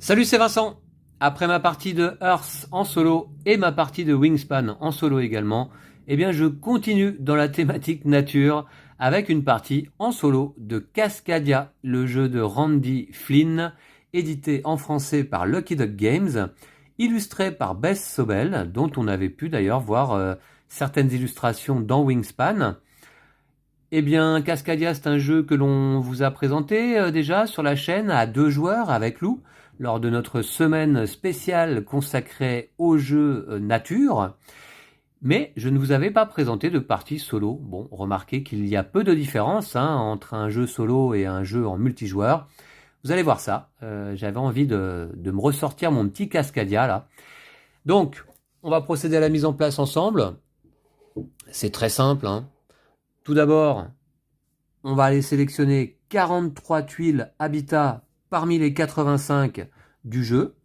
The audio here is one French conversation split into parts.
Salut, c'est Vincent. Après ma partie de Earth en solo et ma partie de Wingspan en solo également, eh bien je continue dans la thématique nature avec une partie en solo de Cascadia, le jeu de Randy Flynn, édité en français par Lucky Duck Games, illustré par Bess Sobel, dont on avait pu d'ailleurs voir certaines illustrations dans Wingspan. Eh bien, Cascadia, c'est un jeu que l'on vous a présenté déjà sur la chaîne à 2 joueurs avec Lou, lors de notre semaine spéciale consacrée au jeu nature. Mais je ne vous avais pas présenté de partie solo. Bon, remarquez qu'il y a peu de différence entre un jeu solo et un jeu en multijoueur. Vous allez voir ça. J'avais envie de me ressortir mon petit Cascadia là. Donc, on va procéder à la mise en place ensemble. C'est très simple. Tout d'abord, on va aller sélectionner 43 tuiles habitat parmi les 85 du jeu.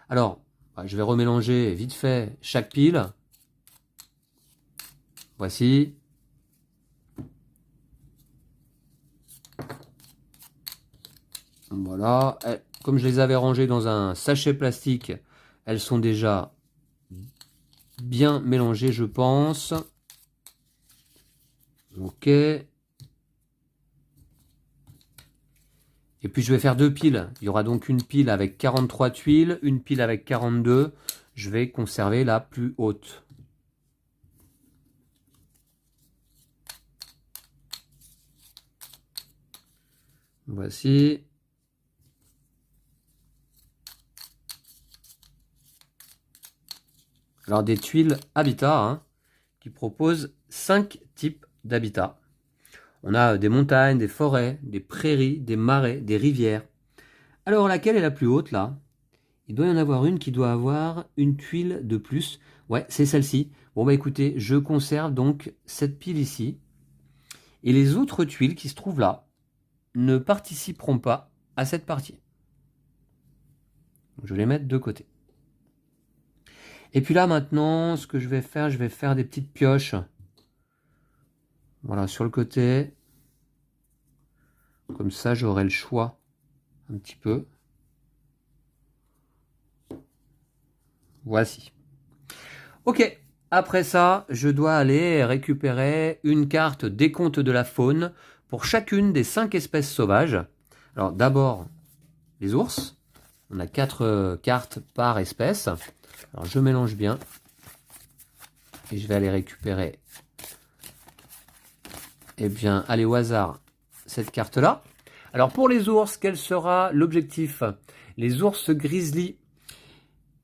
Alors, je vais remélanger vite fait chaque pile. Voici. Voilà. Comme je les avais rangées dans un sachet plastique, elles sont déjà bien mélangées, je pense. Ok. Et puis je vais faire 2 piles. Il y aura donc une pile avec 43 tuiles, une pile avec 42. Je vais conserver la plus haute. Voici. Alors des tuiles habitat qui proposent 5 types d'habitat. On a des montagnes, des forêts, des prairies, des marais, des rivières. Alors laquelle est la plus haute là? Il doit y en avoir une qui doit avoir une tuile de plus. Ouais, c'est celle-ci. Bon bah écoutez, je conserve donc cette pile ici. Et les autres tuiles qui se trouvent là ne participeront pas à cette partie. Je vais les mettre de côté. Et puis là maintenant, ce que je vais faire des petites pioches. Voilà, sur le côté. Comme ça, j'aurai le choix un petit peu. Voici. Ok, après ça, je dois aller récupérer une carte décompte de la faune pour chacune des 5 espèces sauvages. Alors d'abord, les ours. On a 4 cartes par espèce. Alors je mélange bien. Et je vais aller récupérer, eh bien, allez au hasard, cette carte-là. Alors pour les ours, quel sera l'objectif? Les ours grizzly.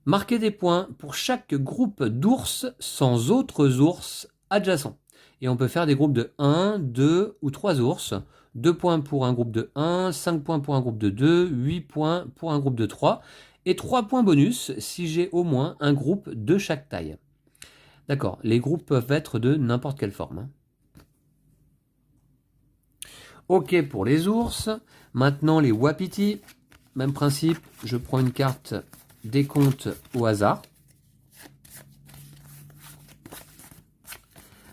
Marquez des points pour chaque groupe d'ours sans autres ours adjacents. Et on peut faire des groupes de 1, 2 ou 3 ours. 2 points pour un groupe de 1, 5 points pour un groupe de 2, 8 points pour un groupe de 3. Et 3 points bonus si j'ai au moins un groupe de chaque taille. D'accord, les groupes peuvent être de n'importe quelle forme. Ok pour les ours. Maintenant les wapitis. Même principe, je prends une carte décompte au hasard.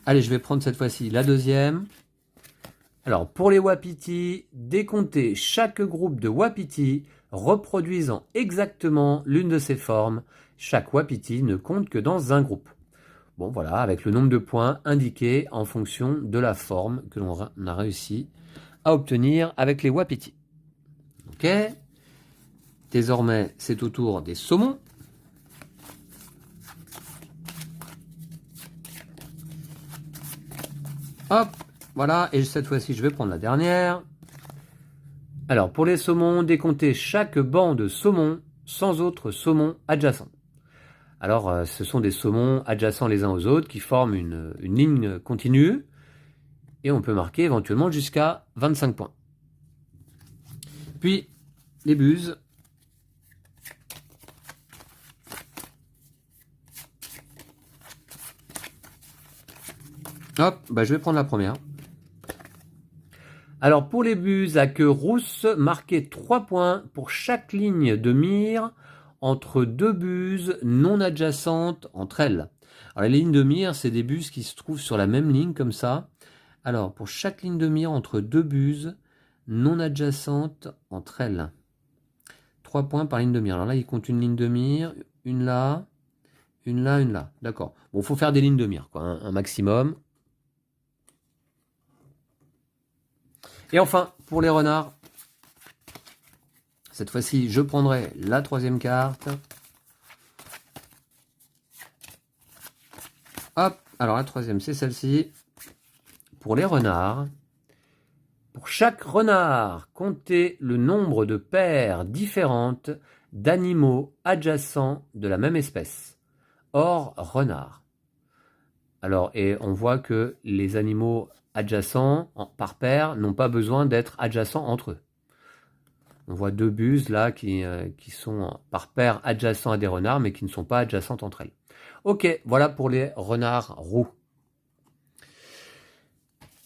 Allez, je vais prendre cette fois-ci la deuxième. Alors, pour les wapitis, décomptez chaque groupe de wapitis reproduisant exactement l'une de ces formes. Chaque wapiti ne compte que dans un groupe. Bon, voilà, avec le nombre de points indiqué en fonction de la forme que l'on a réussi à obtenir avec les wapitis. Ok. Désormais, c'est au tour des saumons. Hop, voilà, et cette fois-ci, je vais prendre la dernière. Alors, pour les saumons, décomptez chaque banc de saumons sans autres saumons adjacents. Alors, ce sont des saumons adjacents les uns aux autres qui forment une ligne continue. Et on peut marquer éventuellement jusqu'à 25 points. Puis, les buses. Hop, je vais prendre la première. Alors pour les buses à queue rousse, marquez 3 points pour chaque ligne de mire entre 2 buses non adjacentes entre elles. Alors les lignes de mire, c'est des buses qui se trouvent sur la même ligne comme ça. Alors pour chaque ligne de mire entre 2 buses non adjacentes entre elles. 3 points par ligne de mire. Alors là, il compte une ligne de mire, une là, une là, une là. D'accord. Bon, il faut faire des lignes de mire, quoi, un maximum. Et enfin, pour les renards, cette fois-ci, je prendrai la 3e carte. Hop, alors la 3e, c'est celle-ci. Pour les renards, pour chaque renard, comptez le nombre de paires différentes d'animaux adjacents de la même espèce, hors renard. Alors, et on voit que les animaux adjacents par paire n'ont pas besoin d'être adjacents entre eux. On voit 2 buses là qui sont par paire adjacents à des renards, mais qui ne sont pas adjacentes entre elles. Ok, voilà pour les renards roux.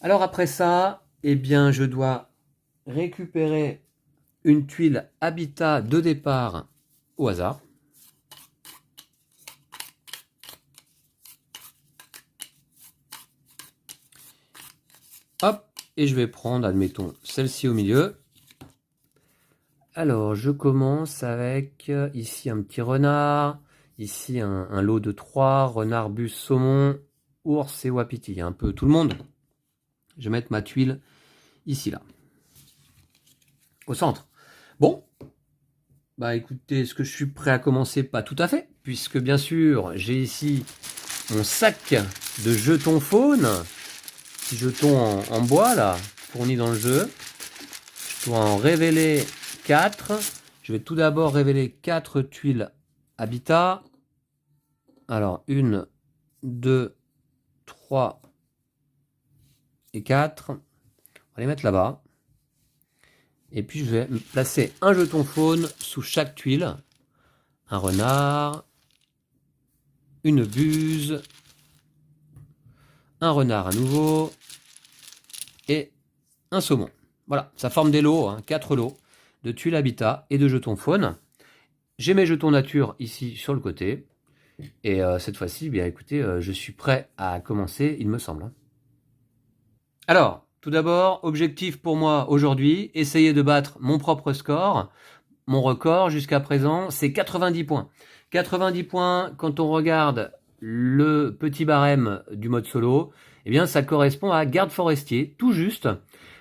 Alors après ça, eh bien, je dois récupérer une tuile habitat de départ au hasard. Hop, et je vais prendre, admettons, celle-ci au milieu. Alors, je commence avec ici un petit renard, ici un lot de 3, renard, bus, saumon, ours et wapiti, un peu tout le monde. Je vais mettre ma tuile ici, là, au centre. Bon, bah écoutez, est-ce que je suis prêt à commencer? Pas tout à fait, puisque bien sûr, j'ai ici mon sac de jetons faune, petits jetons en bois, là, fournis dans le jeu. Je dois en révéler 4. Je vais tout d'abord révéler 4 tuiles habitat. Alors, 1, 2, 3 et 4. On va les mettre là-bas. Et puis, je vais placer un jeton faune sous chaque tuile. Un renard, une buse, un renard à nouveau et un saumon. Voilà, ça forme des lots, 4 lots de tuiles habitat et de jetons faune. J'ai mes jetons nature ici sur le côté. Et cette fois-ci, bien écoutez, je suis prêt à commencer, il me semble. Alors, tout d'abord, objectif pour moi aujourd'hui, essayer de battre mon propre score. Mon record jusqu'à présent, c'est 90 points. 90 points, quand on regarde le petit barème du mode solo, eh bien ça correspond à garde forestier, tout juste.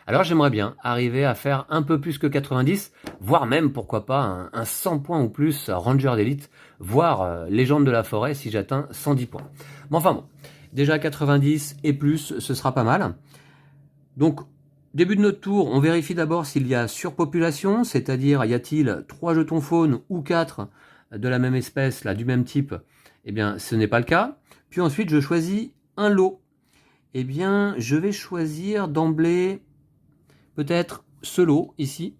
Alors j'aimerais bien arriver à faire un peu plus que 90, voire même, pourquoi pas, un 100 points ou plus Ranger d'élite, voire légende de la forêt si j'atteins 110 points. Mais enfin bon, déjà 90 et plus, ce sera pas mal. Donc, début de notre tour, on vérifie d'abord s'il y a surpopulation, c'est-à-dire y a-t-il 3 jetons faune ou 4 de la même espèce, là, du même type. Eh bien, ce n'est pas le cas. Puis ensuite, je choisis un lot. Eh bien, je vais choisir d'emblée peut-être ce lot ici,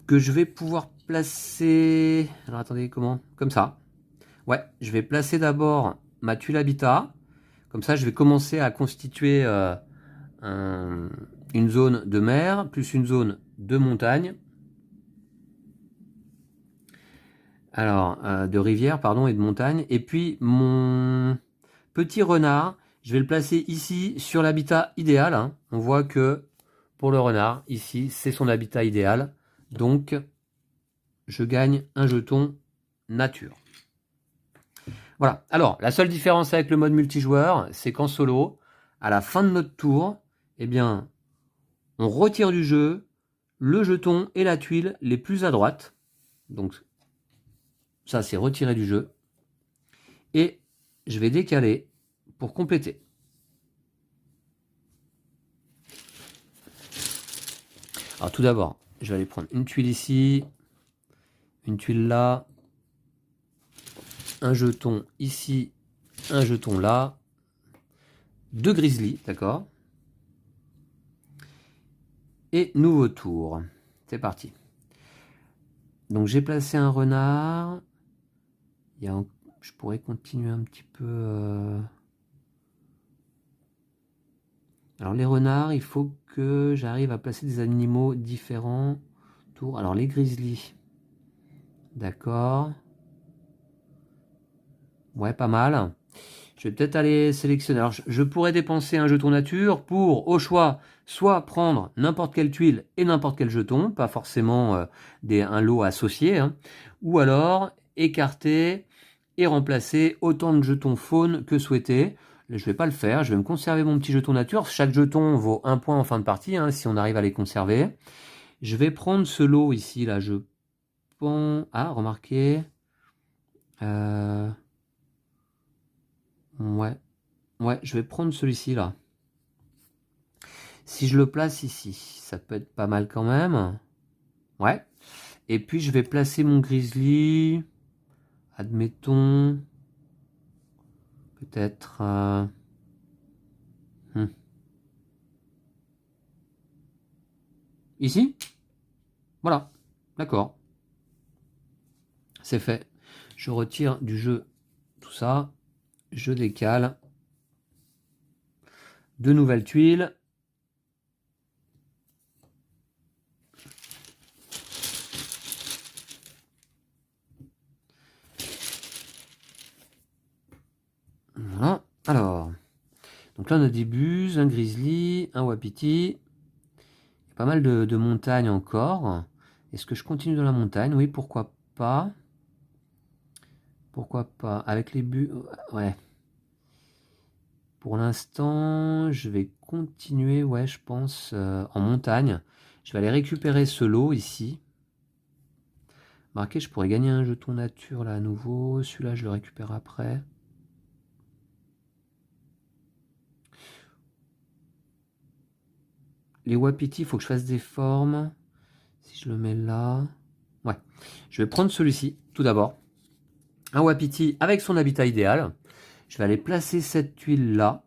que je vais pouvoir placer... Alors attendez, comment? Comme ça. Ouais, je vais placer d'abord ma tuile habitat. Comme ça, je vais commencer à constituer une zone de mer, plus une zone de montagne. Alors, de rivière, pardon, et de montagne. Et puis, mon petit renard, je vais le placer ici sur l'habitat idéal. On voit que pour le renard, ici, c'est son habitat idéal. Donc, je gagne un jeton nature. Voilà. Alors, la seule différence avec le mode multijoueur, c'est qu'en solo, à la fin de notre tour, eh bien, on retire du jeu le jeton et la tuile les plus à droite. Donc, ça, c'est retiré du jeu. Et je vais décaler pour compléter. Alors, tout d'abord, je vais aller prendre une tuile ici, une tuile là, un jeton ici, un jeton là, 2 grizzlies, d'accord? Et nouveau tour. C'est parti. Donc j'ai placé un renard. Je pourrais continuer un petit peu. Alors les renards, il faut que j'arrive à placer des animaux différents. Tour. Alors les grizzlies. D'accord. Ouais, pas mal. Je vais peut-être aller sélectionner. Alors, je pourrais dépenser un jeton nature pour, au choix, soit prendre n'importe quelle tuile et n'importe quel jeton, pas forcément un lot associé, hein, ou alors écarter et remplacer autant de jetons faune que souhaité. Là, je ne vais pas le faire, je vais me conserver mon petit jeton nature. Chaque jeton vaut 1 point en fin de partie, hein, si on arrive à les conserver. Je vais prendre ce lot ici, là, je pense... Ah, remarquez... Ouais. Ouais, je vais prendre celui-ci là. Si je le place ici, ça peut être pas mal quand même. Ouais. Et puis je vais placer mon grizzly. Admettons. Peut-être... Ici. Voilà. D'accord. C'est fait. Je retire du jeu tout ça. Je décale. De nouvelles tuiles. Voilà. Alors. Donc là on a des buses, un grizzly, un wapiti. Il y a pas mal de montagnes encore. Est-ce que je continue dans la montagne? Oui, pourquoi pas. Pourquoi pas. Avec les buts... Ouais. Pour l'instant, je vais continuer, ouais, je pense, en montagne. Je vais aller récupérer ce lot ici. Marqué, je pourrais gagner un jeton nature là à nouveau. Celui-là, je le récupère après. Les wapitis, il faut que je fasse des formes. Si je le mets là... Ouais. Je vais prendre celui-ci, tout d'abord. Un wapiti avec son habitat idéal. Je vais aller placer cette tuile là.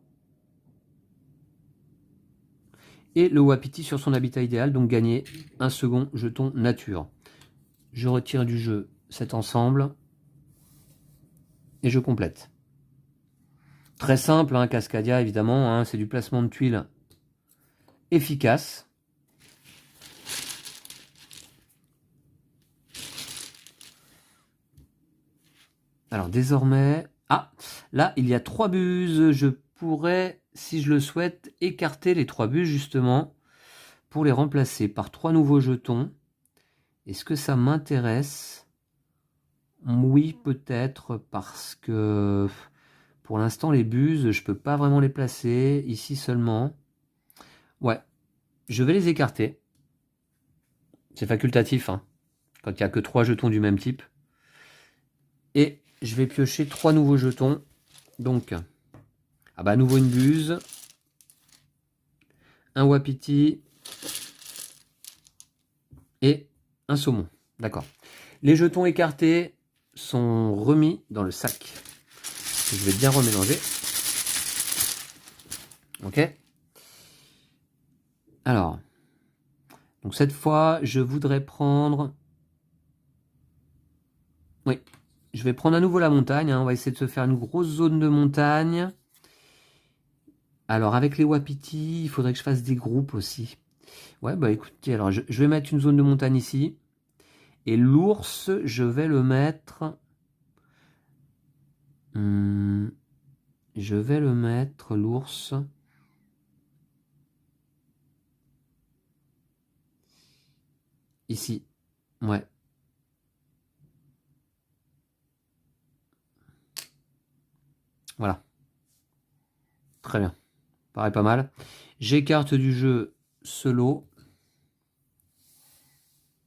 Et le wapiti sur son habitat idéal, donc gagner un second jeton nature. Je retire du jeu cet ensemble. Et je complète. Très simple, hein, Cascadia évidemment, hein, c'est du placement de tuiles efficace. Alors désormais, ah, là il y a 3 buses, je pourrais, si je le souhaite, écarter les 3 buses justement pour les remplacer par 3 nouveaux jetons. Est-ce que ça m'intéresse? Oui, peut-être, parce que pour l'instant les buses, je peux pas vraiment les placer, ici seulement. Ouais, je vais les écarter. C'est facultatif, hein, quand il n'y a que 3 jetons du même type. Et je vais piocher 3 nouveaux jetons. Donc, ah bah à nouveau une buse, un wapiti et un saumon. D'accord. Les jetons écartés sont remis dans le sac. Je vais bien remélanger. Ok. Alors, donc cette fois, je voudrais prendre... Oui, je vais prendre à nouveau la montagne. Hein. On va essayer de se faire une grosse zone de montagne. Alors, avec les wapitis, il faudrait que je fasse des groupes aussi. Ouais, bah écoutez, alors je vais mettre une zone de montagne ici. Et l'ours, je vais le mettre... je vais le mettre, l'ours... Ici. Ouais. Voilà. Très bien. Pareil, pas mal. J'écarte du jeu ce lot.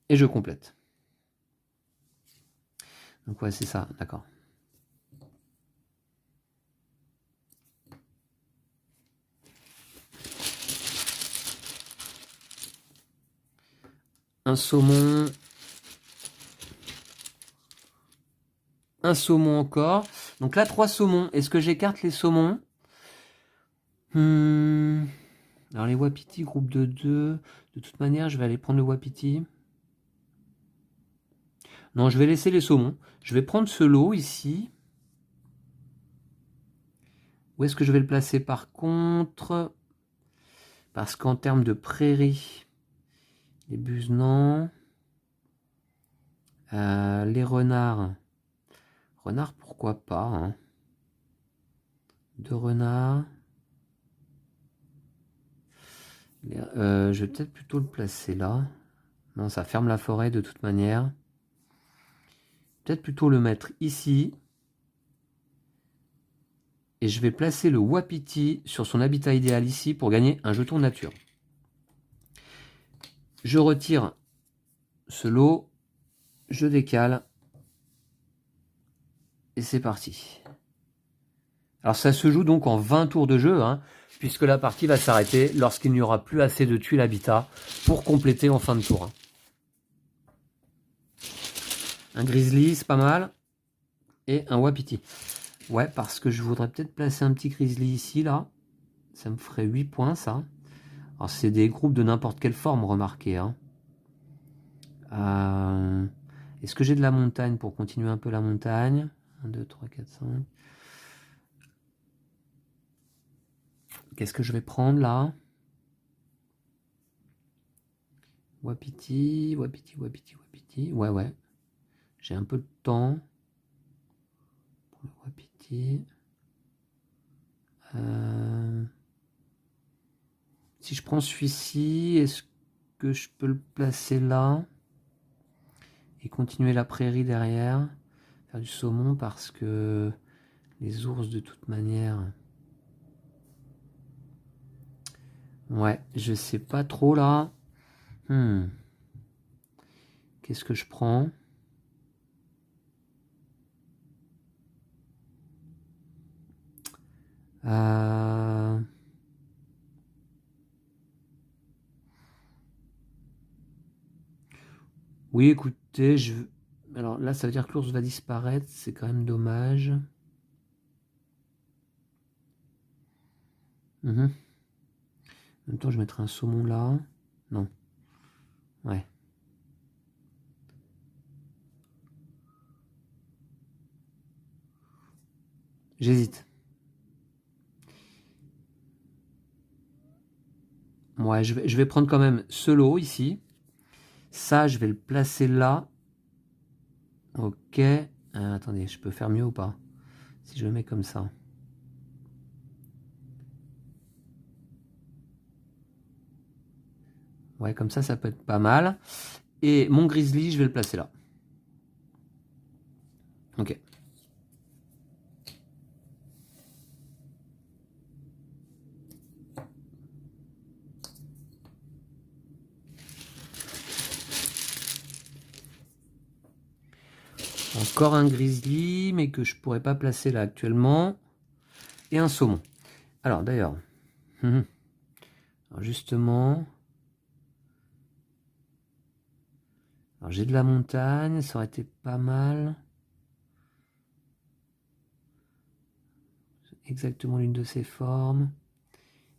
Et je complète. Donc ouais, c'est ça, d'accord. Un saumon. Un saumon encore. Donc là, 3 saumons. Est-ce que j'écarte les saumons? Alors les wapiti, groupe de 2. De toute manière, je vais aller prendre le wapiti. Non, je vais laisser les saumons. Je vais prendre ce lot ici. Où est-ce que je vais le placer par contre? Parce qu'en termes de prairie, les buses, non. Les renards. Renards, pourquoi pas, hein. 2 renards. Je vais peut-être plutôt le placer là. Non, ça ferme la forêt de toute manière. Peut-être plutôt le mettre ici. Et je vais placer le wapiti sur son habitat idéal ici pour gagner un jeton nature. Je retire ce lot. Je décale. Et c'est parti. Alors ça se joue donc en 20 tours de jeu, hein, puisque la partie va s'arrêter lorsqu'il n'y aura plus assez de tuiles habitat pour compléter en fin de tour. Un grizzly, c'est pas mal. Et un wapiti. Ouais, parce que je voudrais peut-être placer un petit grizzly ici, là. Ça me ferait 8 points, ça. Alors, c'est des groupes de n'importe quelle forme, remarquez. Hein. Est-ce que j'ai de la montagne pour continuer un peu la montagne? 1, 2, 3, 4, 5. Qu'est-ce que je vais prendre, là? Wapiti, wapiti, wapiti, wapiti. Ouais, ouais. J'ai un peu de temps. Pour le wapiti. Si je prends celui-ci, est-ce que je peux le placer là et continuer la prairie derrière, faire du saumon parce que les ours de toute manière... Ouais, je sais pas trop là. Qu'est-ce que je prends? Oui, écoutez, alors là, ça veut dire que l'ours va disparaître. C'est quand même dommage. En même temps, je mettrai un saumon là. Non. Ouais. J'hésite. Ouais, je vais prendre quand même ce lot ici. Ça, je vais le placer là. Ok. Attendez, je peux faire mieux ou pas? Si je le mets comme ça. Ouais, comme ça peut être pas mal. Et mon grizzly, je vais le placer là. Ok. Encore un grizzly, mais que je pourrais pas placer là actuellement. Et un saumon. Alors d'ailleurs, justement, j'ai de la montagne, ça aurait été pas mal. Exactement l'une de ces formes.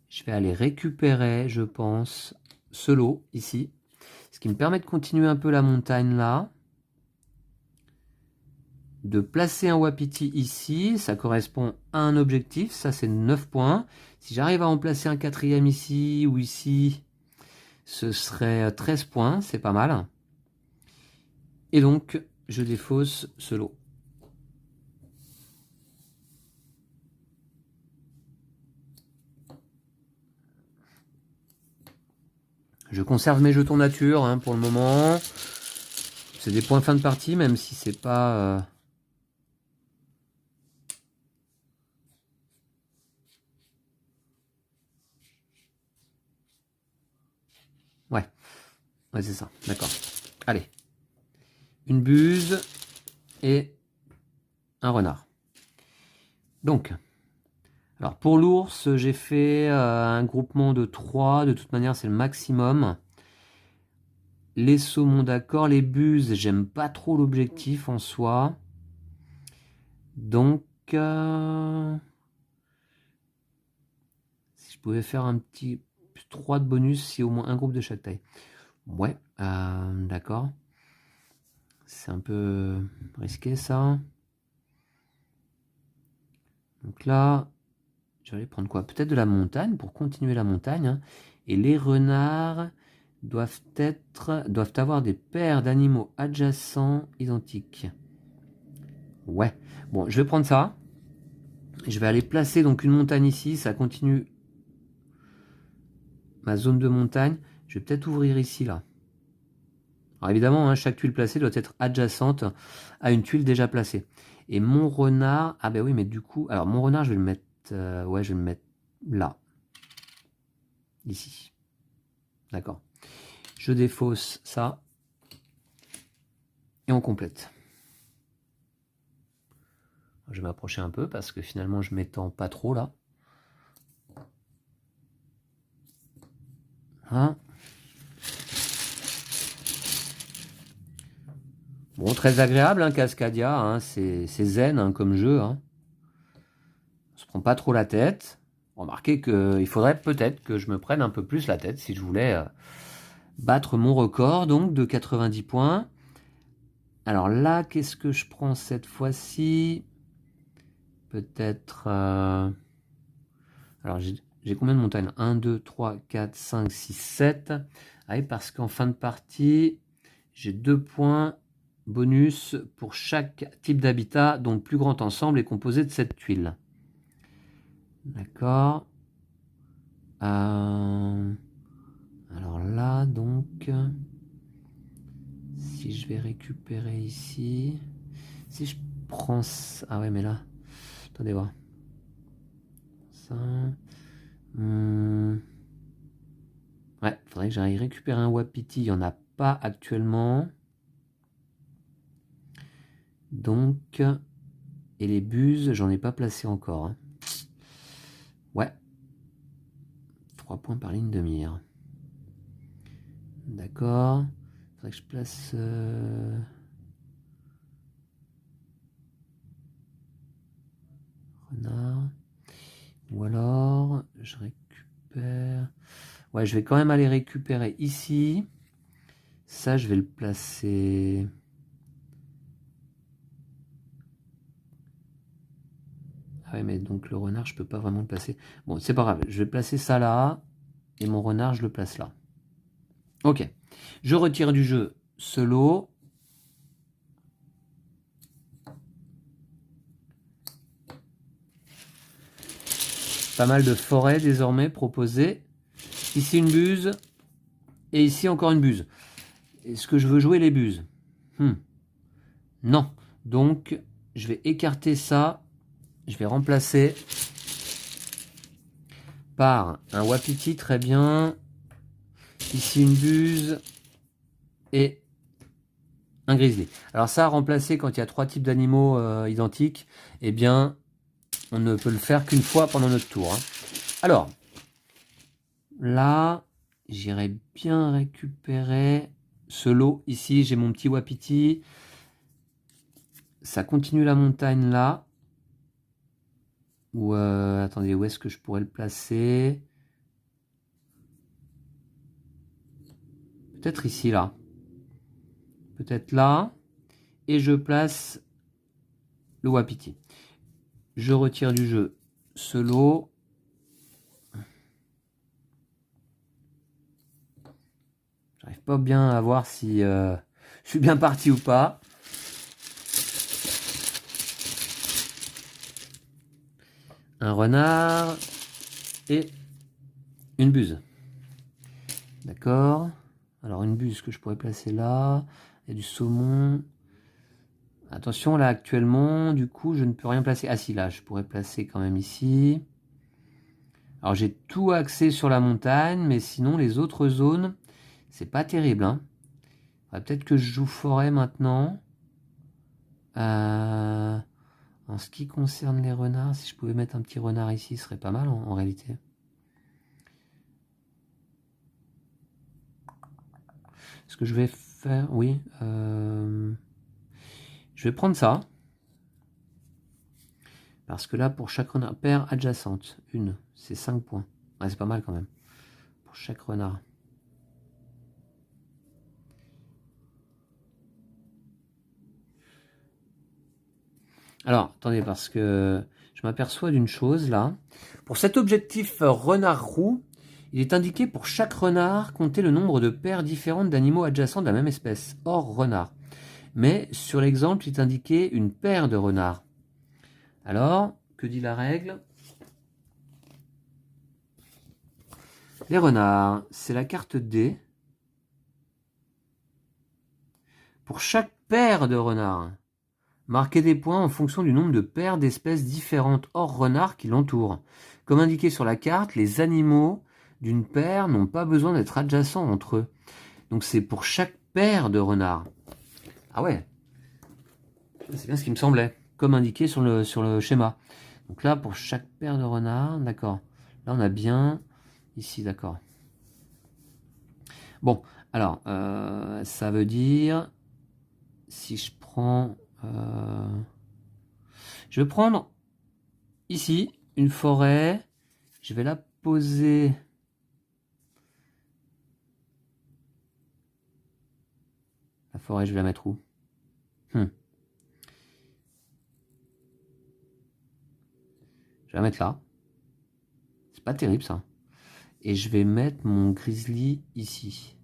Je vais aller récupérer, je pense, ce lot ici. Ce qui me permet de continuer un peu la montagne là. De placer un wapiti ici, ça correspond à un objectif, ça c'est 9 points. Si j'arrive à en placer un quatrième ici ou ici, ce serait 13 points, c'est pas mal. Et donc, je défausse ce lot. Je conserve mes jetons nature hein, pour le moment. C'est des points fin de partie, même si c'est pas... Ouais, c'est ça, d'accord. Allez. Une buse et un renard. Donc, alors pour l'ours, j'ai fait un groupement de 3. De toute manière, c'est le maximum. Les saumons, d'accord. Les buses, j'aime pas trop l'objectif en soi. Donc, si je pouvais faire un petit 3 de bonus, si au moins un groupe de chaque taille. Ouais, d'accord. C'est un peu risqué ça. Donc là, je vais aller prendre quoi? Peut-être de la montagne pour continuer la montagne. Hein. Et les renards doivent avoir des paires d'animaux adjacents identiques. Ouais. Bon, je vais prendre ça. Je vais aller placer donc une montagne ici, ça continue ma zone de montagne. Je vais peut-être ouvrir ici, là. Alors évidemment, hein, chaque tuile placée doit être adjacente à une tuile déjà placée. Et mon renard, ah ben oui, mais du coup, alors mon renard, je vais le mettre, ouais, je vais le mettre là, ici. D'accord. Je défausse ça et on complète. Je vais m'approcher un peu parce que finalement, je m'étends pas trop là. Hein? Bon, très agréable, hein, Cascadia, hein, c'est zen hein, comme jeu. Hein. On se prend pas trop la tête. Remarquez qu'il faudrait peut-être que je me prenne un peu plus la tête si je voulais battre mon record donc de 90 points. Alors là, qu'est-ce que je prends cette fois-ci? Peut-être... Alors j'ai combien de montagnes? 1, 2, 3, 4, 5, 6, 7. Ah oui, parce qu'en fin de partie, j'ai 2 points bonus pour chaque type d'habitat dont le plus grand ensemble est composé de 7 tuiles. D'accord. Alors là, donc, si je vais récupérer ici, si je prends ça, ah ouais, mais là, attendez voir. Ça, ouais, faudrait que j'aille récupérer un wapiti, il n'y en a pas actuellement. Donc, et les buses, j'en ai pas placé encore. Hein. Ouais. 3 points par ligne de mire. D'accord. Faudrait que je place... renard. Ou alors, je récupère... Ouais, je vais quand même aller récupérer ici. Ça, je vais le placer... Ah ouais, mais donc le renard, je peux pas vraiment le placer. Bon, c'est pas grave. Je vais placer ça là. Et mon renard, je le place là. Ok. Je retire du jeu ce lot. Pas mal de forêts désormais proposées. Ici une buse. Et ici encore une buse. Est-ce que je veux jouer les buses? Non. Donc, je vais écarter ça. Je vais remplacer par un wapiti, très bien. Ici une buse. Et un grizzly. Alors ça, remplacer quand il y a 3 types d'animaux identiques, eh bien, on ne peut le faire qu'une fois pendant notre tour. Hein. Alors, là, j'irai bien récupérer ce lot ici. J'ai mon petit wapiti. Ça continue la montagne là. Ou attendez, où est-ce que je pourrais le placer? Peut-être ici, là. Peut-être là. Et je place le wapiti. Je retire du jeu ce lot. J'arrive pas bien à voir si je suis bien parti ou pas. Un renard et une buse. D'accord. Alors une buse que je pourrais placer là. Il y a du saumon. Attention là actuellement, du coup je ne peux rien placer. Ah si, là je pourrais placer quand même ici. Alors j'ai tout axé sur la montagne, mais sinon les autres zones, c'est pas terrible. Hein. Peut-être que je joue forêt maintenant. En ce qui concerne les renards, si je pouvais mettre un petit renard ici, ce serait pas mal en réalité. Ce que je vais faire, oui. Je vais prendre ça. Parce que là, pour chaque renard, paire adjacente, une, c'est 5 points. Ouais, c'est pas mal quand même. Pour chaque renard. Alors, attendez, parce que je m'aperçois d'une chose là. Pour cet objectif renard roux, il est indiqué pour chaque renard compter le nombre de paires différentes d'animaux adjacents de la même espèce, hors renard. Mais sur l'exemple, il est indiqué une paire de renards. Alors que dit la règle? Les renards, c'est la carte D. Pour chaque paire de renards, marquez des points en fonction du nombre de paires d'espèces différentes hors renard qui l'entourent. Comme indiqué sur la carte, les animaux d'une paire n'ont pas besoin d'être adjacents entre eux. Donc c'est pour chaque paire de renards. Ah ouais, c'est bien ce qui me semblait, comme indiqué sur le schéma. Donc là, pour chaque paire de renards, d'accord. Là, on a bien ici, d'accord. Bon, alors, ça veut dire, si je prends... je vais prendre ici une forêt. Je vais la poser... La forêt, je vais la mettre où? Je vais la mettre là. C'est pas terrible, ça. Et je vais mettre mon grizzly ici.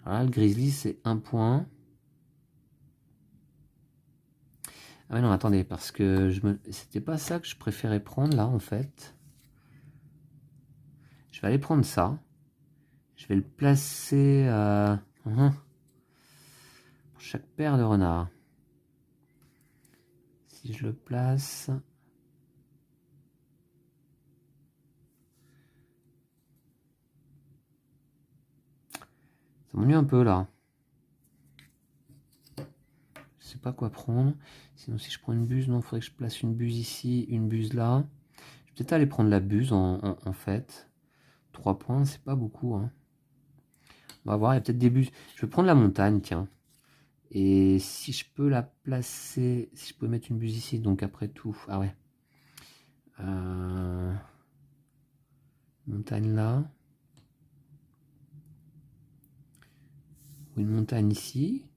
Alors là, le grizzly, c'est un point. Ah mais non, attendez, parce que c'était pas ça que je préférais prendre, là, en fait. Je vais aller prendre ça. Je vais le placer pour chaque paire de renards. Si je le place... Ça m'ennuie un peu, là. Je sais pas quoi prendre. Sinon, si je prends une buse, non, il faudrait que je place une buse ici, une buse là. Je vais peut-être aller prendre la buse, en fait. 3 points, c'est pas beaucoup, hein. On va voir, il y a peut-être des buses. Je vais prendre la montagne, tiens. Et si je peux la placer... Si je peux mettre une buse ici, donc après tout... Ah ouais. Montagne là. Ou une montagne ici.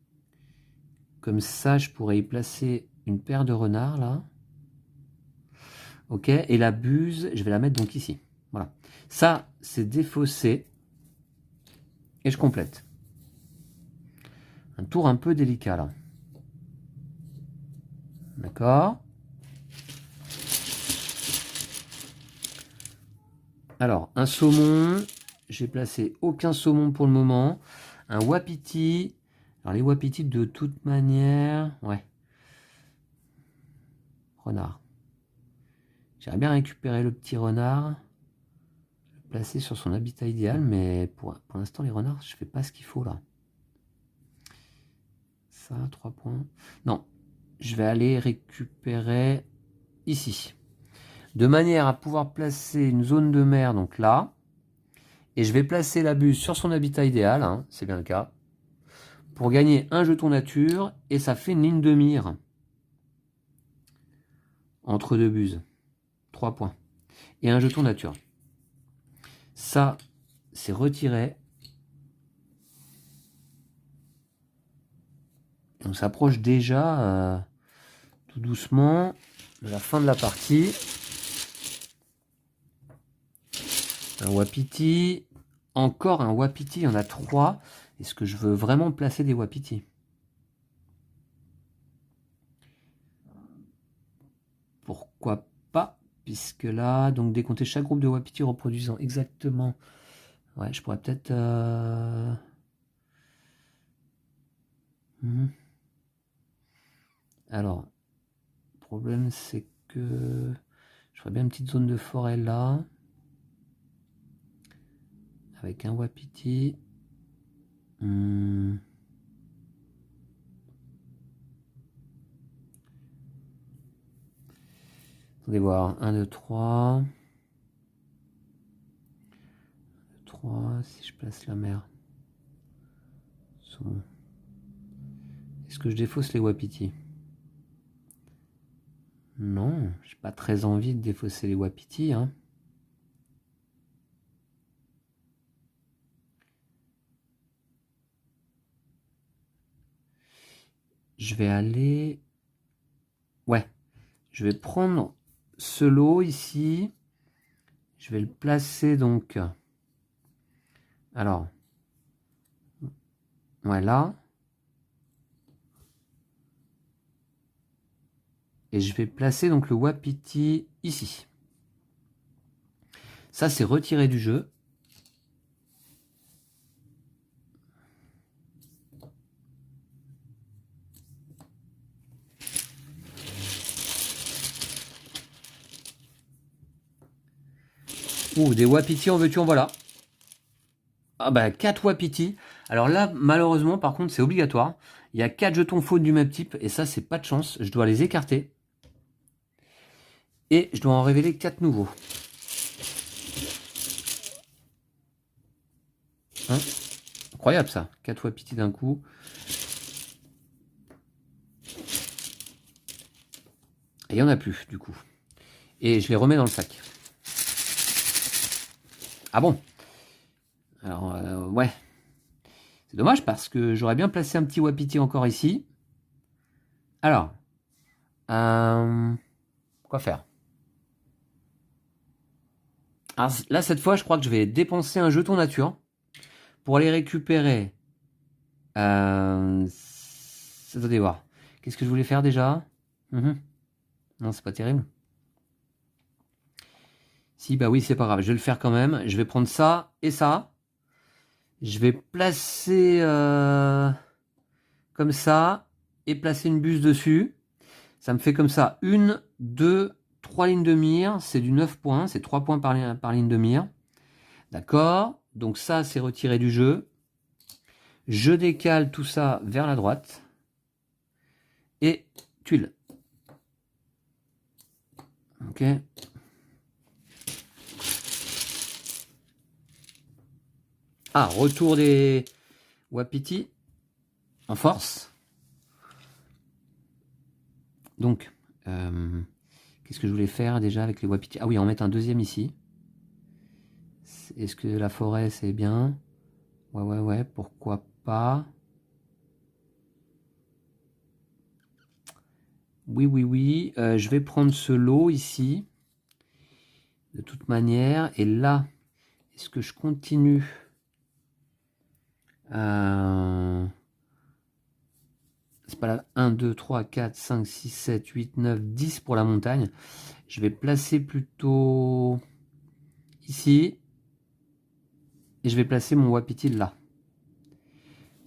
Comme ça, je pourrais y placer une paire de renards là. Ok, et la buse, je vais la mettre donc ici. Voilà. Ça, c'est défaussé. Et je complète. Un tour un peu délicat là. D'accord. Alors, un saumon. J'ai placé aucun saumon pour le moment. Un wapiti. Alors, les wapitis, de toute manière... Ouais. Renard. J'aimerais bien récupérer le petit renard. Le placer sur son habitat idéal. Mais pour l'instant, les renards, je fais pas ce qu'il faut là. Ça, 3 points. Non. Je vais aller récupérer ici. De manière à pouvoir placer une zone de mer, donc là. Et je vais placer la buse sur son habitat idéal, hein, c'est bien le cas. Pour gagner un jeton nature, et ça fait une ligne de mire. Entre deux buses. 3 points. Et un jeton nature. Ça, c'est retiré. On s'approche déjà tout doucement de la fin de la partie. Un wapiti. Encore un wapiti, il y en a 3. Est-ce que je veux vraiment placer des wapitis? Pourquoi pas? Puisque là, donc décompter chaque groupe de wapiti reproduisant exactement. Ouais, je pourrais peut-être... Alors, le problème c'est que je ferais bien une petite zone de forêt là. Avec un wapiti. Attendez voir. 1, 2, 3. 3. Si je place la mer. Est-ce que je défausse les wapitis? Non, j'ai pas très envie de défausser les wapitis, hein. Je vais aller... Ouais. Je vais prendre ce lot ici. Je vais le placer donc... Alors... Ouais, là. Et je vais placer donc le wapiti ici. Ça, c'est retiré du jeu. Ouh, des wapitis en veux-tu en voilà. Ah bah 4 wapitis. Alors là, malheureusement, par contre, c'est obligatoire. Il y a 4 jetons fautes du même type, et ça, c'est pas de chance. Je dois les écarter. Et je dois en révéler 4 nouveaux. Hein, incroyable ça, 4 wapitis d'un coup. Et il n'y en a plus, du coup. Et je les remets dans le sac. Ah bon? Alors, ouais. C'est dommage parce que j'aurais bien placé un petit wapiti encore ici. Alors, quoi faire? Alors là, cette fois, je crois que je vais dépenser un jeton nature pour aller récupérer. Attendez voir. Qu'est-ce que je voulais faire déjà? Non, c'est pas terrible. Si, bah oui, c'est pas grave. Je vais le faire quand même. Je vais prendre ça et ça. Je vais placer comme ça et placer une buse dessus. Ça me fait comme ça 1, 2, 3 lignes de mire. C'est du 9 points. C'est 3 points par ligne de mire. D'accord. Donc ça, c'est retiré du jeu. Je décale tout ça vers la droite. Et tuile. Ok. Ah, retour des wapiti en force. Donc, qu'est-ce que je voulais faire déjà avec les wapiti? Ah oui, en mettre un deuxième ici. Est-ce que la forêt, c'est bien? Ouais, pourquoi pas? Oui. Je vais prendre ce lot ici. De toute manière. Et là, est-ce que je continue? C'est pas là. 1, 2, 3, 4, 5, 6, 7, 8, 9, 10 pour la montagne. Je vais placer plutôt ici. Et je vais placer mon wapiti là.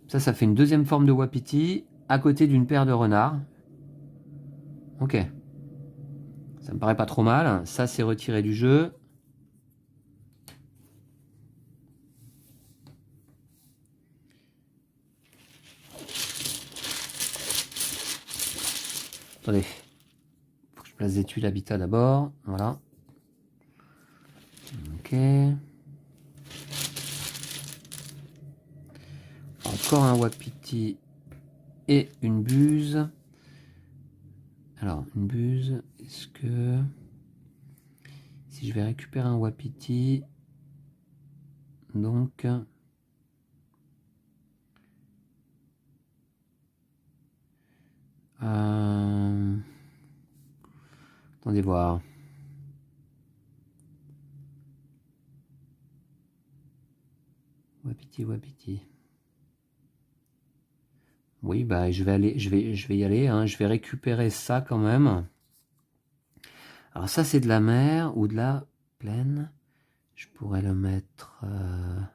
Ça fait une deuxième forme de wapiti à côté d'une paire de renards. Ok. Ça me paraît pas trop mal. Ça, c'est retiré du jeu. Attendez. Faut que je place des tuiles habitat d'abord. Voilà. Ok. Encore un wapiti et une buse. Alors, une buse, est-ce que... Si je vais récupérer un wapiti... Donc... Attendez voir. Wapiti. Oui, bah je vais y aller. Hein. Je vais récupérer ça quand même. Alors ça, c'est de la mer ou de la plaine. Je pourrais le mettre... Alors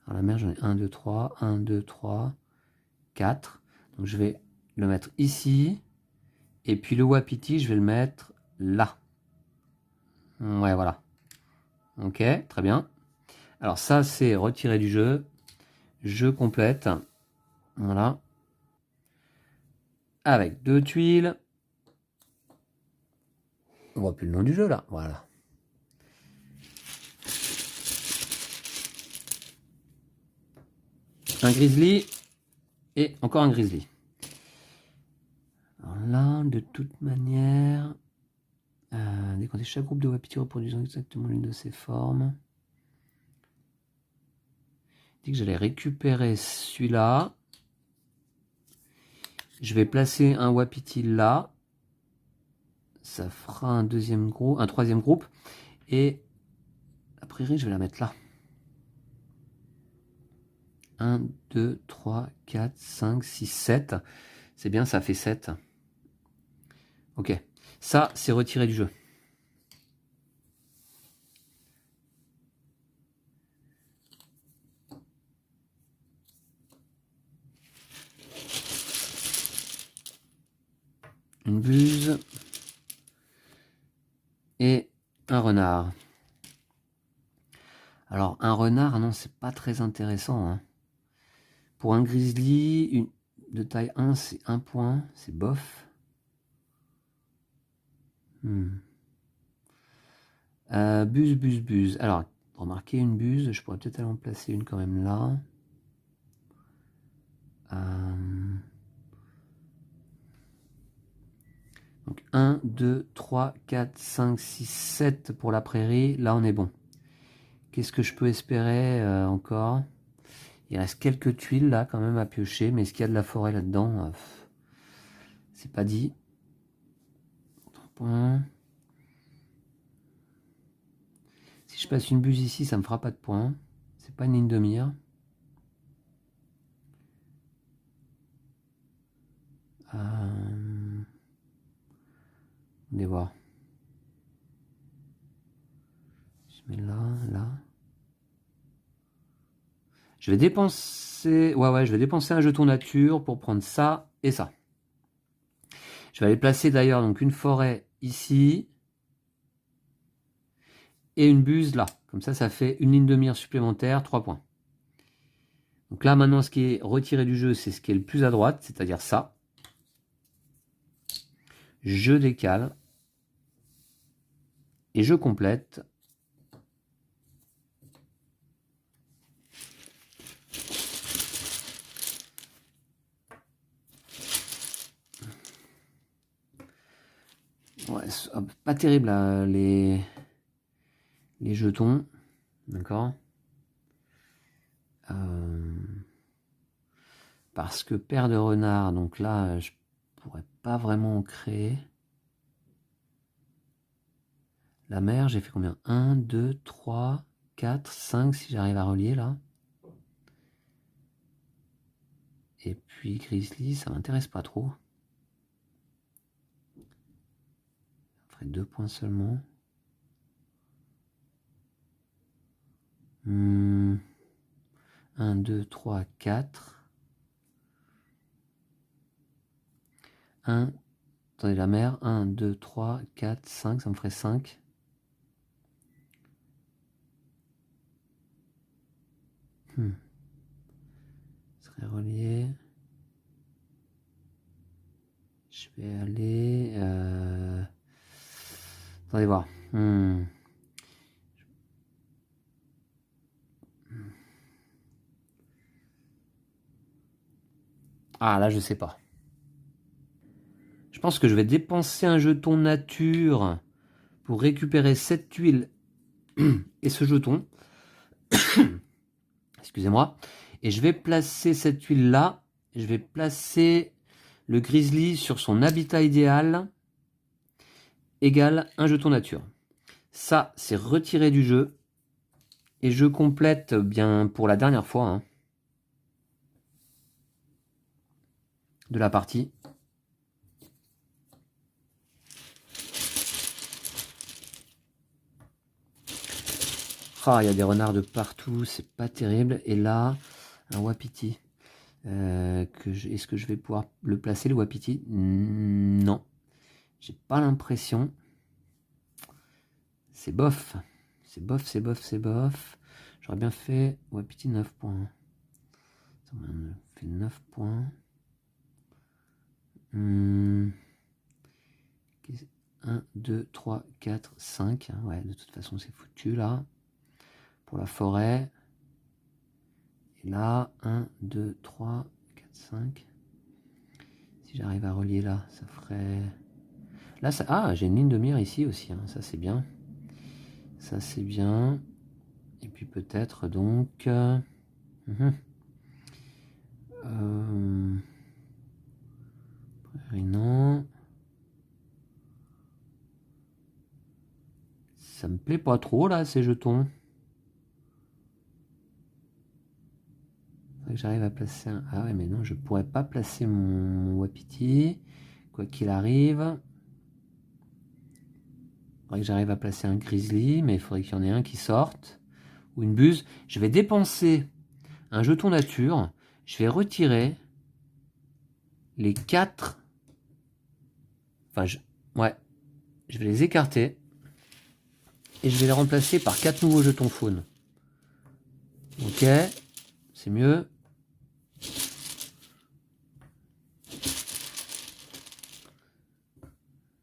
la mer, j'en ai 1, 2, 3. 1, 2, 3, 4. Donc je vais le mettre ici. Et puis le wapiti, je vais le mettre là. Ouais, voilà. Ok, très bien. Alors ça, c'est retiré du jeu. Je complète. Voilà. Avec 2 tuiles. On voit plus le nom du jeu là. Voilà. Un grizzly. Et encore un grizzly. Alors là, de toute manière... décompter chaque groupe de wapiti reproduisant exactement l'une de ces formes. Je dis que j'allais récupérer celui-là. Je vais placer un wapiti là. Ça fera un deuxième groupe, un troisième groupe. Et la prairie, je vais la mettre là. 1, 2, 3, 4, 5, 6, 7. C'est bien, ça fait 7. Ok, ça c'est retiré du jeu. Une buse et un renard. Alors un renard, non, c'est pas très intéressant. Hein. Pour un grizzly de taille 1, c'est 1 point, c'est bof. Buse. Alors, remarquez une buse, je pourrais peut-être aller en placer une quand même là. Donc 1, 2, 3, 4, 5, 6, 7 pour la prairie. Là, on est bon. Qu'est-ce que je peux espérer encore? Il reste quelques tuiles là quand même à piocher, mais est-ce qu'il y a de la forêt là-dedans? C'est pas dit. 3 points. Si je passe une buse ici, ça me fera pas de points. C'est pas une ligne de mire. On va voir. Je mets là. Je vais dépenser... Ouais, je vais dépenser un jeton nature pour prendre ça et ça. Je vais aller placer d'ailleurs donc une forêt ici. Et une buse là. Comme ça fait une ligne de mire supplémentaire, 3 points. Donc là, maintenant, ce qui est retiré du jeu, c'est ce qui est le plus à droite, c'est-à-dire ça. Je décale. Et je complète. Ouais, pas terrible là, les jetons. D'accord. Parce que paire de renards, donc là, je pourrais pas vraiment en créer. La mer, j'ai fait combien? 1, 2, 3, 4, 5 si j'arrive à relier là. Et puis Grizzly, ça m'intéresse pas trop. Ça ferait 2 points seulement. 1, 2, 3, 4. 1, attendez, la mer. 1, 2, 3, 4, 5, ça me ferait 5. Ça serait relié. Je vais aller... Attendez voir. Ah là, je sais pas. Je pense que je vais dépenser un jeton nature pour récupérer cette tuile et ce jeton. Excusez-moi. Et je vais placer cette tuile là. Je vais placer le grizzly sur son habitat idéal égale un jeton nature. Ça, c'est retiré du jeu. Et je complète bien pour la dernière fois hein, de la partie. Ah, il y a des renards de partout, c'est pas terrible. Et là, un wapiti. Est-ce que je vais pouvoir le placer, le wapiti? Non. J'ai pas l'impression. C'est bof. C'est bof. J'aurais bien fait wapiti 9 points. Ça m'a fait 9 points. 1, 2, 3, 4, 5. Ouais, de toute façon, c'est foutu là. Pour la forêt. Et là, 1, 2, 3, 4, 5. Si j'arrive à relier là, ça ferait... Là, ça... Ah, j'ai une ligne de mire ici aussi. Hein. Ça, c'est bien. Ça, c'est bien. Et puis peut-être donc... Non. Ça me plaît pas trop là, ces jetons. Faudrait que j'arrive à placer un... Ah ouais, mais non, je pourrais pas placer mon wapiti. Quoi qu'il arrive. faudrait que j'arrive à placer un grizzly, mais il faudrait qu'il y en ait un qui sorte. Ou une buse. Je vais dépenser un jeton nature. Je vais retirer les 4. Enfin, ouais. Je vais les écarter. Et je vais les remplacer par 4 nouveaux jetons faune. Ok. C'est mieux.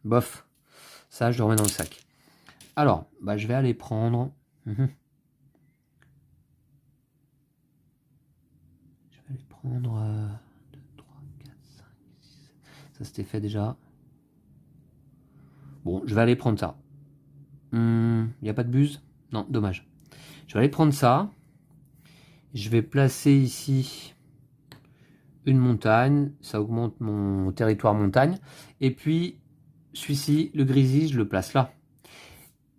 Bof. Ça, je le remets dans le sac. Alors, bah, je vais aller prendre... Je vais aller prendre... 2, 3, 4, 5, 6... Ça, c'était fait déjà. Bon, je vais aller prendre ça. Il n'y a pas de buse? Non, dommage. Je vais aller prendre ça. Je vais placer ici une montagne. Ça augmente mon territoire montagne. Et puis, celui-ci, le grizzly, je le place là.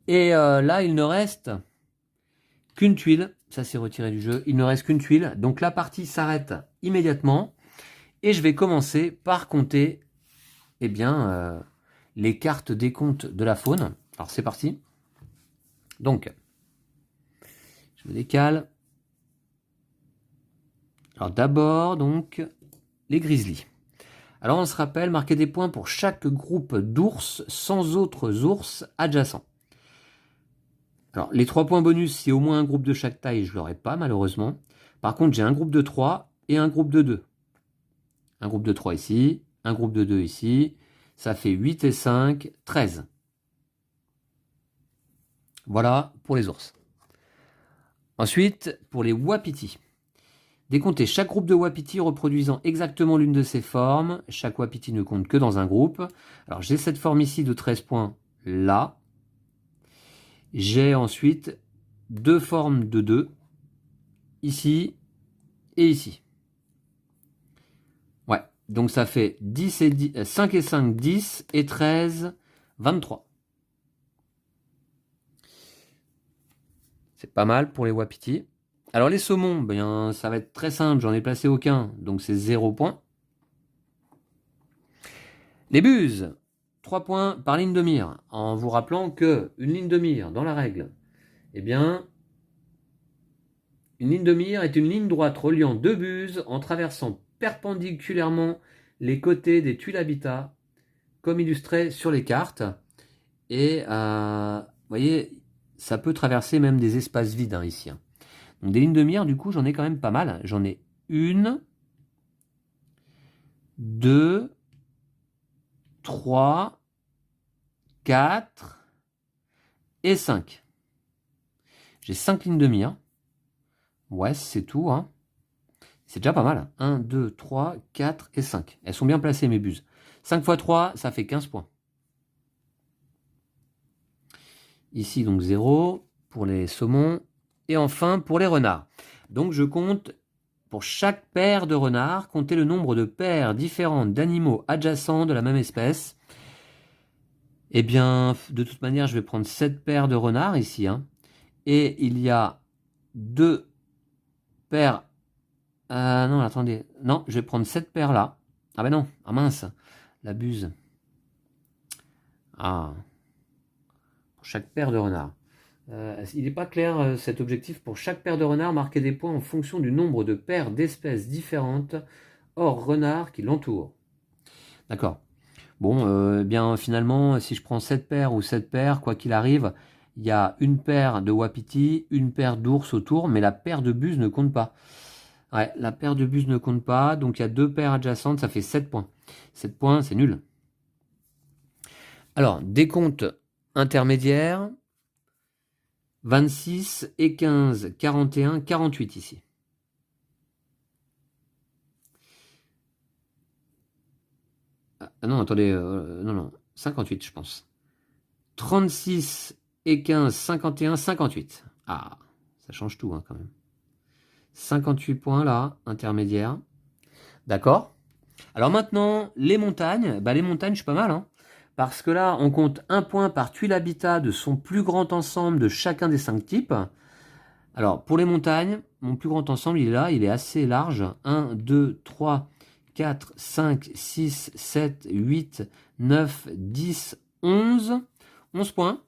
Et là, il ne reste qu'une tuile. Ça, c'est retiré du jeu. Il ne reste qu'une tuile. Donc, la partie s'arrête immédiatement. Et je vais commencer par compter eh bien, les cartes décompte de la faune. Alors, c'est parti. Donc, je me décale. Alors d'abord, donc, les grizzlies. Alors on se rappelle, marquer des points pour chaque groupe d'ours sans autres ours adjacents. Alors les 3 points bonus, si au moins un groupe de chaque taille, je ne l'aurai pas malheureusement. Par contre, j'ai un groupe de 3 et un groupe de 2. Un groupe de 3 ici, un groupe de 2 ici. Ça fait 8 et 5, 13. Voilà pour les ours. Ensuite, pour les wapitis. Décomptez chaque groupe de wapiti reproduisant exactement l'une de ces formes. Chaque wapiti ne compte que dans un groupe. Alors j'ai cette forme ici de 13 points là. J'ai ensuite 2 formes de 2. Ici et ici. Ouais, donc ça fait 10 et 10, 5 et 5, 10 et 13, 23. C'est pas mal pour les wapitis. Alors les saumons, ben, ça va être très simple, j'en ai placé aucun, donc c'est 0 points. Les buses, 3 points par ligne de mire, en vous rappelant que une ligne de mire, dans la règle, eh bien, une ligne de mire est une ligne droite reliant 2 buses en traversant perpendiculairement les côtés des tuiles habitat, comme illustré sur les cartes. Et vous voyez, ça peut traverser même des espaces vides hein, ici. Donc des lignes de mire, du coup, j'en ai quand même pas mal. J'en ai 1, 2, 3, 4 et 5. J'ai 5 lignes de mire. Ouais, c'est tout. Hein. C'est déjà pas mal. 1, 2, 3, 4 et 5. Elles sont bien placées, mes buses. 5 x 3, ça fait 15 points. Ici, donc 0 pour les saumons. Et enfin, pour les renards. Donc, je compte, pour chaque paire de renards, compter le nombre de paires différentes d'animaux adjacents de la même espèce. Eh bien, de toute manière, je vais prendre 7 paires de renards ici. Hein. Et il y a 2 paires... non, attendez. Non, je vais prendre 7 paires là. Ah ben non, ah mince, la buse. Ah, pour chaque paire de renards. Il n'est pas clair cet objectif. Pour chaque paire de renards, marquer des points en fonction du nombre de paires d'espèces différentes, hors renards qui l'entourent. D'accord. Bon, eh bien finalement, si je prends 7 paires ou 7 paires, quoi qu'il arrive, il y a une paire de wapiti, une paire d'ours autour, mais la paire de buses ne compte pas. Ouais, la paire de buses ne compte pas, donc il y a 2 paires adjacentes, ça fait 7 points. 7 points, c'est nul. Alors, décompte intermédiaire, 26 et 15, 41, 48 ici. Ah non, attendez, non, 58 je pense. 36 et 15, 51, 58. Ah, ça change tout hein, quand même. 58 points là, intermédiaire. D'accord. Alors maintenant, les montagnes. Bah, les montagnes, je suis pas mal. Hein, parce que là, on compte 1 point par tuile habitat de son plus grand ensemble de chacun des 5 types. Alors, pour les montagnes, mon plus grand ensemble, il est là, il est assez large. 1, 2, 3, 4, 5, 6, 7, 8, 9, 10, 11. 11 points.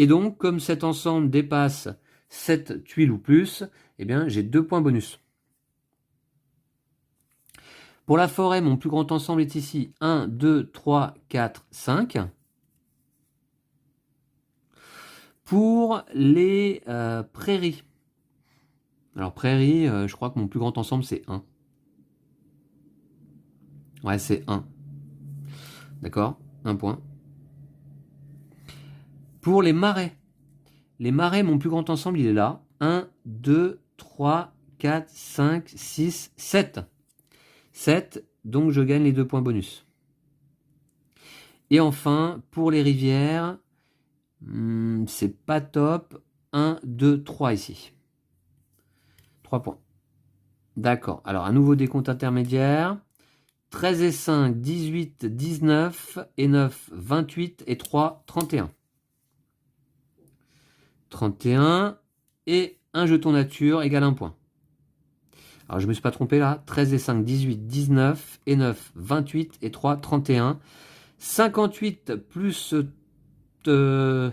Et donc, comme cet ensemble dépasse 7 tuiles ou plus, eh bien, j'ai 2 points bonus. Pour la forêt, mon plus grand ensemble est ici. 1, 2, 3, 4, 5. Pour les prairies. Alors, prairies, je crois que mon plus grand ensemble, c'est 1. Ouais, c'est 1. D'accord, 1 point. Pour les marais. Les marais, mon plus grand ensemble, il est là. 1, 2, 3, 4, 5, 6, 7. 7, donc je gagne les 2 points bonus. Et enfin, pour les rivières, c'est pas top. 1, 2, 3 ici. 3 points. D'accord, alors un nouveau décompte intermédiaire. 13 et 5, 18, 19 et 9, 28 et 3, 31. 31 et un jeton nature égale 1 point. Alors je me suis pas trompé là. 13 et 5, 18, 19 et 9, 28 et 3, 31. 58 plus... attendez,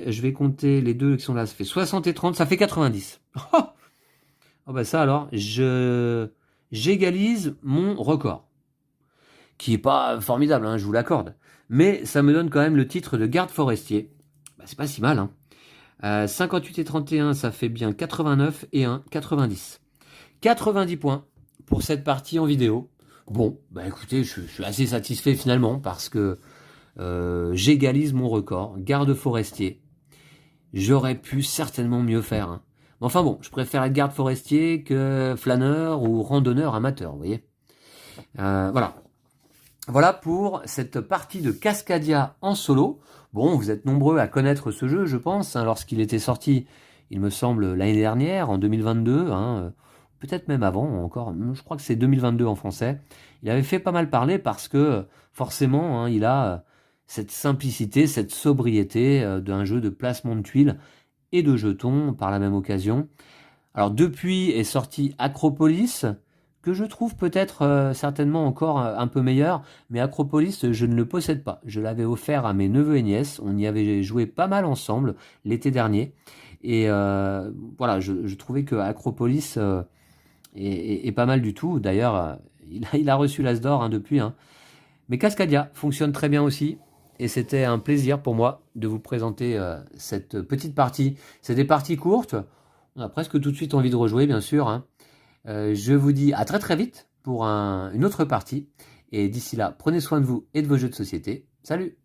je vais compter les deux qui sont là. Ça fait 60 et 30, ça fait 90. Oh bah ça alors, j'égalise mon record. Qui est pas formidable, hein, je vous l'accorde. Mais ça me donne quand même le titre de garde forestier. Bah, c'est pas si mal, hein. 58 et 31, ça fait bien 89 et 1, 90. 90 points pour cette partie en vidéo. Bon, bah écoutez, je suis assez satisfait finalement parce que j'égalise mon record. Garde forestier. J'aurais pu certainement mieux faire. Hein. Enfin bon, je préfère être garde forestier que flâneur ou randonneur amateur, vous voyez. Voilà. Voilà pour cette partie de Cascadia en solo. Bon, vous êtes nombreux à connaître ce jeu, je pense, hein, lorsqu'il était sorti, il me semble, l'année dernière, en 2022, hein, peut-être même avant encore, je crois que c'est 2022 en français. Il avait fait pas mal parler parce que, forcément, hein, il a cette simplicité, cette sobriété d'un jeu de placement de tuiles et de jetons par la même occasion. Alors depuis est sorti Acropolis, que je trouve peut-être certainement encore un peu meilleur, mais Acropolis, je ne le possède pas. Je l'avais offert à mes neveux et nièces, on y avait joué pas mal ensemble l'été dernier, et voilà, je trouvais que Acropolis est pas mal du tout. D'ailleurs, il a reçu l'As d'or hein, depuis. Hein. Mais Cascadia fonctionne très bien aussi, et c'était un plaisir pour moi de vous présenter cette petite partie. C'est des parties courtes, on a presque tout de suite envie de rejouer, bien sûr, hein. Je vous dis à très très vite pour une autre partie. Et d'ici là, prenez soin de vous et de vos jeux de société. Salut!